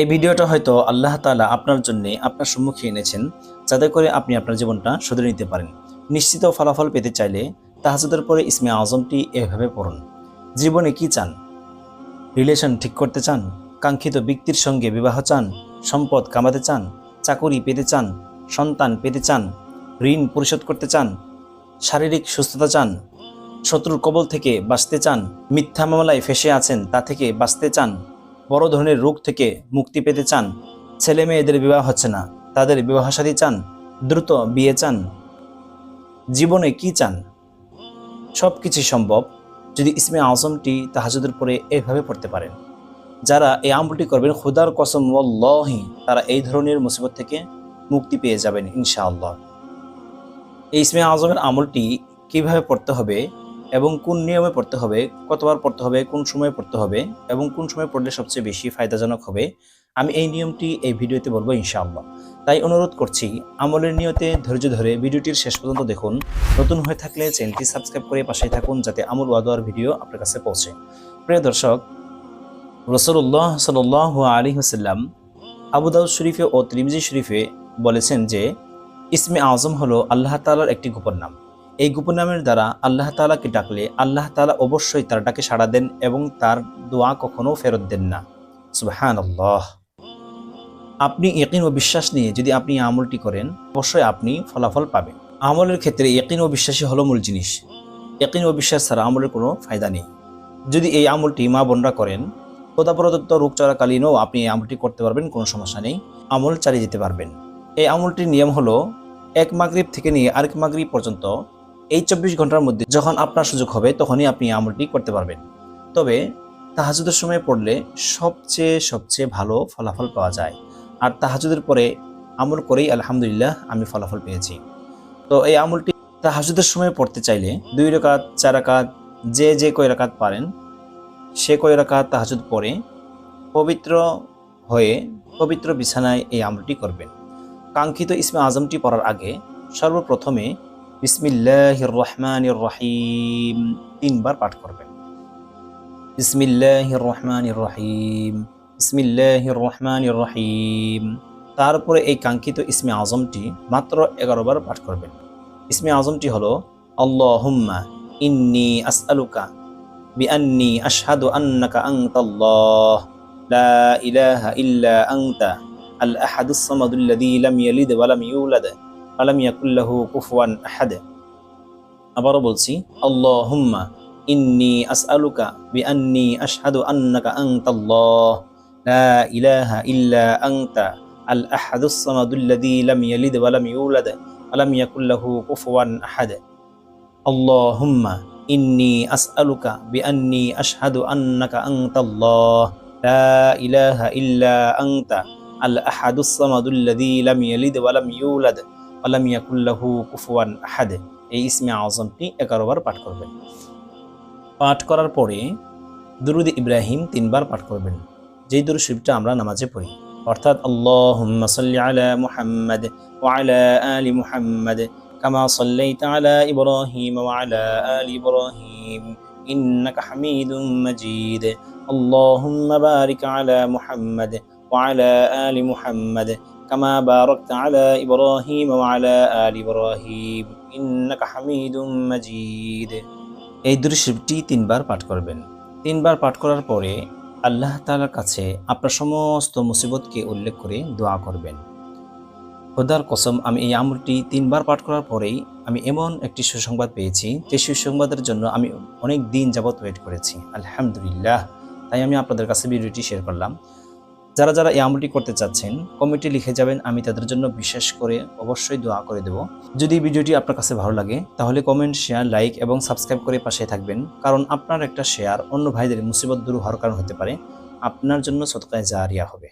এই ভিডিওটা হয়তো আল্লাহ তাআলা আপনার জন্য আপনার সম্মুখে এনেছেন যাতে করে আপনি আপনার জীবনটা শুধরে নিতে পারেন। নিশ্চিত ফলাফল পেতে চাইলে তাহাজ্জুদের পরে ইসমে আজমটি এভাবে পড়ুন। জীবনে কি চান? রিলেশন ঠিক করতে চান? কাঙ্ক্ষিত ব্যক্তির সঙ্গে বিবাহ চান? সম্পদ কামাতে চান? চাকুরি পেতে চান? সন্তান পেতে চান? ঋণ পরিশোধ করতে চান? শারীরিক সুস্থতা চান? শত্রুর কবল থেকে বাঁচতে চান? মিথ্যা মামলায় ফেঁসে আছেন তা থেকে বাঁচতে চান? বড় ধরনের রোগ থেকে মুক্তি পেতে চান? ছেলে মেয়েদের বিবাহ হচ্ছে না, তাদের বিবাহসাদী চান? দ্রুত বিয়ে চান? জীবনে কি চান? সব কিছু সম্ভব যদি ইসমে আজমটি তাহাজ্জুদের পরে এভাবে পড়তে পারেন। যারা এই আমলটি করবেন খুদার কসম ওয়াল্লাহি তারা এই ধরনের মুসিবত থেকে মুক্তি পেয়ে যাবেন ইনশাআল্লাহ। এই ইসমে আজমের আমলটি কিভাবে পড়তে হবে এবং কোন নিয়মে পড়তে হবে, কতবার পড়তে হবে, কোন সময় পড়তে হবে এবং কোন সময় পড়লে সবচেয়ে বেশি ফায়দাজনক হবে, আমি এই নিয়মটি এই ভিডিওতে বলবো ইনশাআল্লাহ। তাই অনুরোধ করছি আমলের নিয়তে ধৈর্য ধরে ভিডিওটির শেষ পর্যন্ত দেখুন। নতুন হয়ে থাকলে চ্যানেলটি সাবস্ক্রাইব করে পাশেই থাকুন যাতে আমল ওয়া দুআর ভিডিও আপনার কাছে পৌঁছে। প্রিয় দর্শক, রাসূলুল্লাহ সাল্লাল্লাহু আলাইহি ওয়াসাল্লাম আবু দাউদ শরীফে ও তিরমিজি শরীফে বলেছেন যে ইসমে আজম হলো আল্লাহ তাআলার একটি গোপন নাম। এই গোপন নামের দ্বারা আল্লাহ তাআলাকে ডাকলে আল্লাহ তাআলা অবশ্যই তার ডাকে সাড়া দেন এবং তার দোয়া কখনো ফেরত দেন না। সুবহানাল্লাহ। আপনি ইয়াকিন ও বিশ্বাস নিয়ে যদি আপনি এই আমলটি করেন অবশ্যই আপনি ফলাফল পাবেন। আমলের ক্ষেত্রে ইয়াকিন ও বিশ্বাসই হলো মূল জিনিস। ইয়াকিন ও বিশ্বাস ছাড়া আমলের কোনো ফায়দা নেই। যদি এই আমলটি মা বোনরা করেন, খোদা প্রদত্ত রোগ চলাকালীনও আপনি এই আমলটি করতে পারবেন, কোনো সমস্যা নেই, আমল চালিয়ে যেতে পারবেন। এই আমলটির নিয়ম হলো এক মাগরিব থেকে নিয়ে আরেক মাগরিব পর্যন্ত এই 24 ঘন্টার মধ্যে যখন আপনার সুযোগ হবে তখনই আপনি আমলটি করতে পারবেন। তবে তাহাজ্জুদের সময় পড়লে সবচেয়ে ভালো ফলাফল পাওয়া যায়। আর তাহাজ্জুদের পরে আমল করেই আলহামদুলিল্লাহ আমি ফলাফল পেয়েছি। তো এই আমলটি তাহাজ্জুদের সময় পড়তে চাইলে 2 রাকাত 4 রাকাত যে কয় রাকাত পারেন সে কয় রাকাত তাহাজ্জুদ পড়ে পবিত্র হয়ে পবিত্র বিছানায় এই আমলটি করবেন। কাঙ্ক্ষিত ইসমে আজমটি পড়ার আগে সর্বপ্রথমে বিসমিল্লাহির রহমানির রহিম 3 বার পাঠ করবেন। বিসমিল্লাহির রহমানির রহিম, বিসমিল্লাহির রহমানির রহিম। তারপরে এই কাঙ্ক্ষিত ইসমে আজমটি মাত্র 11 বার পাঠ করবেন। ইসমে আজমটি হলো আল্লাহুম্মা ইন্নী আসআলুকা বিআন্নী আশহাদু আন্নাকা আনতাল্লাহ লা ইলাহা ইল্লা আনতা আল আহাদুস সামাদুল্লাযী লাম ইয়ালিদ ওয়া লাম ইউলাদ ওয়া লাম ইয়াকুল লাহু কুফুয়ান আহাদ। আবারও বলছি, আল্লাহুম্মা ইন্নী আসআলুকা বিআন্নী আশহাদু আন্নাকা আনতাল্লাহ লা ইলাহা ইল্লা আনতা আল আহাদুস সামাদুল্লাযী লাম ইয়ালিদ ওয়া লাম ইউলাদ ওয়া লাম ইয়াকুল লাহু কুফুয়ান আহাদ। আল্লাহুম্মা ইন্নী আসআলুকা বিআন্নী আশহাদু আন্নাকা আনতাল্লাহ লা ইলাহা ইল্লা আনতা আল আহাদুস সামাদুল্লাযী লাম ইয়ালিদ ওয়া লাম ইউলাদ ওয়া লাম ইয়াকুল লাহু কুফুয়ান আহাদ। এই ইসমে আজমটি 11 বার পাঠ করবেন। পাঠ করার পরে দুরুদ ইব্রাহিম 3 বার পাঠ করবেন, যেই দুরূদ শরীফটা আমরা নামাজে পড়ি, অর্থাৎ আল্লাহুম্মা সাল্লি আলা মুহাম্মাদ ওয়া আলা আলি মুহাম্মাদ কামা সাল্লাইতা আলা ইব্রাহিম ওয়া আলা আলি ইব্রাহিম ইন্নাকা হামিদুম মাজিদ। আল্লাহুম্মা বারিক আলা মুহাম্মাদ ওয়া আলা আলি মুহাম্মাদ কামা বারাকতা আলা ইব্রাহিম ওয়া আলা আলি ইব্রাহিম ইন্নাকা হামিদুম মাজিদ। এই দুরূদ শরীফটি 3 বার পাঠ করবেন। 3 বার পাঠ করার পরে আল্লাহ তাআলার কাছে আপনার সমস্ত মুসিবতকে উল্লেখ করে দোয়া করবেন। খোদার কসম, আমি এই আমলটি 3 বার পাঠ করার পরেই আমি এমন একটি সুসংবাদ পেয়েছি যে সুসংবাদের জন্য আমি অনেক দিন যাবত ওয়েট করেছি, আলহামদুলিল্লাহ। তাই আমি আপনাদের কাছে ভিডিওটি শেয়ার করলাম। যারা যারা এই আমলটি করতে চাচ্ছেন কমেন্টে লিখে যাবেন, আমি তাদের জন্য বিশেষ করে অবশ্যই দোয়া করে দেব। যদি ভিডিওটি আপনার কাছে ভালো লাগে তাহলে কমেন্ট, শেয়ার, লাইক এবং সাবস্ক্রাইব করে পাশে থাকবেন, কারণ আপনার একটা শেয়ার অন্য ভাইদের মুসিবত দূর হওয়ার কারণ হতে পারে, আপনার জন্য সদকায়ে জারিয়া হবে।